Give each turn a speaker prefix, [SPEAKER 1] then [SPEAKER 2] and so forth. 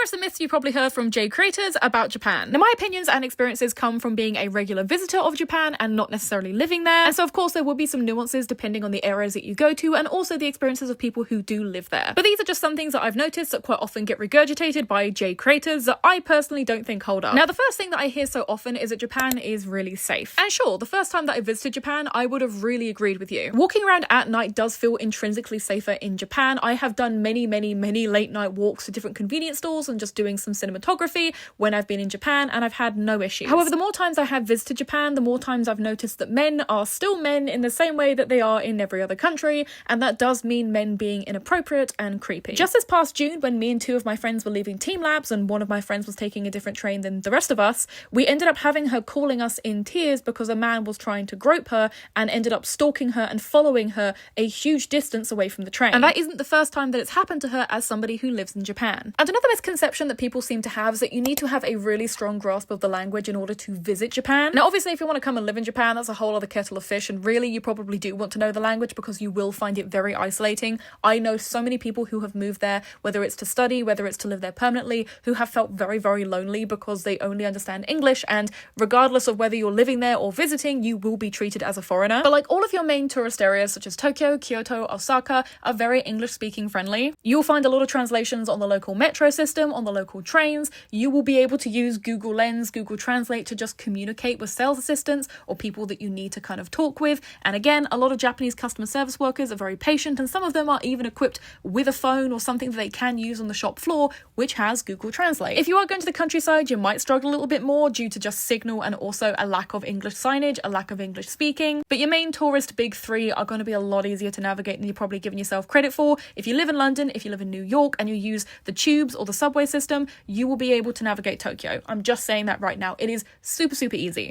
[SPEAKER 1] here are some myths you've probably heard from J creators about Japan. Now, my opinions and experiences come from being a regular visitor of Japan and not necessarily living there. And so, of course, there will be some nuances depending on the areas that you go to and also the experiences of people who do live there. But these are just some things that I've noticed that quite often get regurgitated by J creators that I personally don't think hold up. Now, the first thing that I hear so often is that Japan is really safe. And sure, the first time that I visited Japan, I would have really agreed with you. Walking around at night does feel intrinsically safer in Japan. I have done many late night walks to different convenience stores and just doing some cinematography when I've been in Japan, and I've had no issues. However, the more times I have visited Japan, the more times I've noticed that men are still men in the same way that they are in every other country, and that does mean men being inappropriate and creepy. Just this past June, when me and two of my friends were leaving Team Labs and one of my friends was taking a different train than the rest of us, we ended up having her calling us in tears because a man was trying to grope her and ended up stalking her and following her a huge distance away from the train. And that isn't the first time that it's happened to her as somebody who lives in Japan. And another misconception that people seem to have is that you need to have a really strong grasp of the language in order to visit Japan. Now, obviously, if you want to come and live in Japan, that's a whole other kettle of fish, and really you probably do want to know the language because you will find it very isolating. I know so many people who have moved there, whether it's to study, whether it's to live there permanently, who have felt very lonely because they only understand English, and regardless of whether you're living there or visiting, you will be treated as a foreigner. But like all of your main tourist areas such as Tokyo, Kyoto, Osaka are very English speaking friendly. You'll find a lot of translations on the local metro system, on the local trains. You will be able to use Google Lens, Google Translate to just communicate with sales assistants or people that you need to kind of talk with. And again, a lot of Japanese customer service workers are very patient, and some of them are even equipped with a phone or something that they can use on the shop floor, which has Google Translate. If you are going to the countryside, you might struggle a little bit more due to just signal and also a lack of English signage, a lack of English speaking. But your main tourist big three are going to be a lot easier to navigate than you're probably giving yourself credit for. If you live in London, if you live in New York, and you use the tubes or the subway system, you will be able to navigate Tokyo. I'm just saying that right now. It is super easy.